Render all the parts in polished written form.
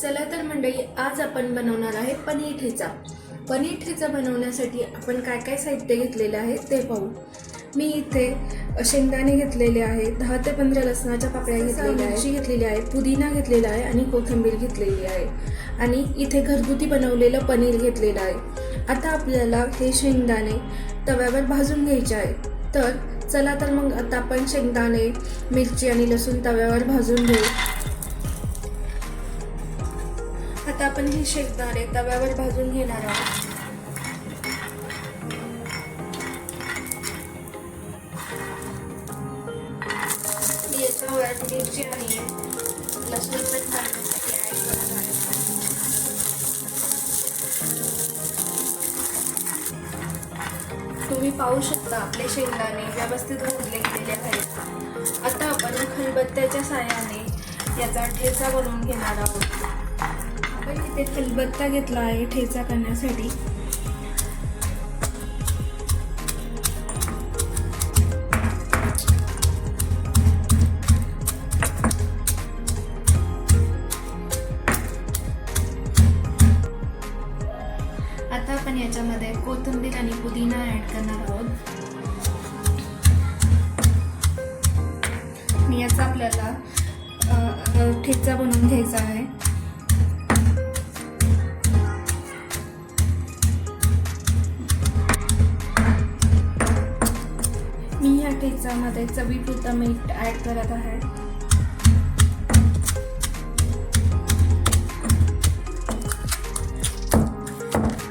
चला तर मंडळी, आज आपण बनवणार आहे पनीर ठेचा. पनीर ठेचा बनवण्यासाठी आपण काय काय साहित्य घेतलेले आहे ते पाहू. मी इथे शेंगदाणे घेतलेले आहे, 10 ते 15 लसणाच्या पाकळ्या घेतलेल्या आहे, मिरची घेतलेली आहे, पुदिना घेतलेला आहे आणि कोथिंबीर घेतलेली आहे आणि इथे घरगुती बनवलेलं पनीर घेतलेलं आहे. आता आपल्याला हे शेंगदाणे तव्यावर भाजून घ्यायचे आहे. तर चला तर मग आता आपण शेंगदाणे, मिरची आणि लसूण तव्यावर भाजून घेऊ. आता आपण हे शेंगदाणे तव्यावर भाजून घेणार आहोत. मी याच्यावर मिरची आणि लसूण पण भाजण्यासाठी ऍड करणार आहे. तुम्ही पाहू शकता आपले शेंगदाणे व्यवस्थित भाजले गेलेले आहेत. आता आपण खलबत्त्याच्या साहाय्याने याचा ठेचा बनवून घेणार आहोत. आपण इथे खलबत्ता घेतला आहे ठेचा करण्यासाठी. आता आपण याच्यामध्ये कोथिंबीर आणि पुदिना ऍड करणार आहोत. याचा आपल्याला ठेचा बनवून घ्यायचा आहे. मी या ठेच्यामध्ये चवीपुरतं मीठ ऍड करत आहे.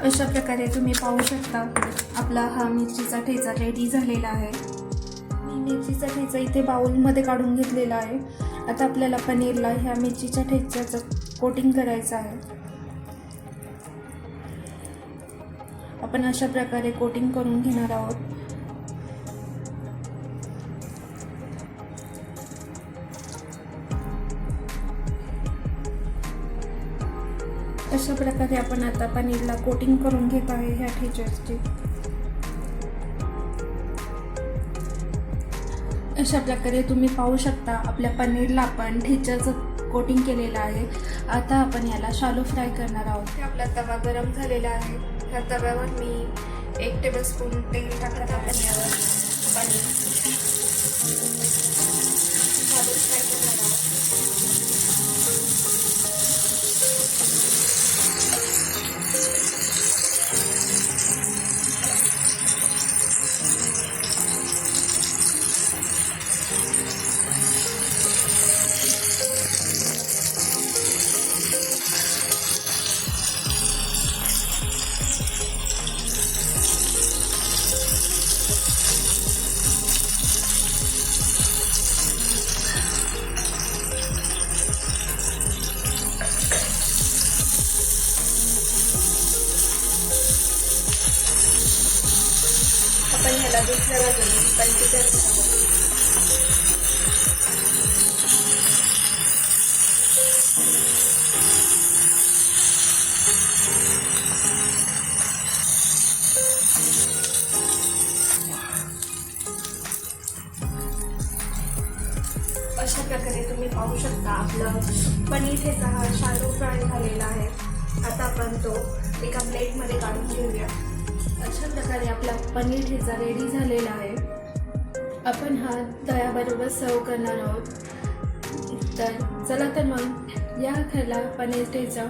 अशा प्रकारे तुम्ही पाहू शकता आपला हा मिरचीचा ठेचा रेडी झालेला आहे. मी मिरचीचा ठेचा इथे बाउलमध्ये काढून घेतलेला आहे. आता आपल्याला पनीरला ह्या मिरचीच्या ठेच्याचं कोटिंग करायचं आहे. आपण अशा प्रकारे कोटिंग करून घेणार आहोत. अशा प्रकारे आपण आता पनीरला कोटिंग करून घेत आहे ह्या ठेच्याची. अशा प्रकारे तुम्ही पाहू शकता आपल्या पनीरला आपण ठेच्याचं कोटिंग केलेलं आहे. आता आपण याला शालो फ्राय करणार आहोत. आपला तवा गरम झालेला आहे. ह्या तव्यावर मी 1 टेबलस्पून तेल टाकत आहे. यावर पनीर शालो फ्राय करणार आहोत. आपण ह्याला दुसऱ्या बाजूने पलटी करणार आहोत. अशा प्रकारे तुम्ही पाहू शकता आपला पनीर ठेचा हा शालो फ्राय झालेला आहे. आता आपण तो एका प्लेटमध्ये काढून घेऊया. अशा प्रकारे आपला पनीर ठेचा रेडी झालेला आहे. आपण हा दह्याबरोबर सर्व करणार आहोत. तर चला तर मग या खायला पनीर ठेचा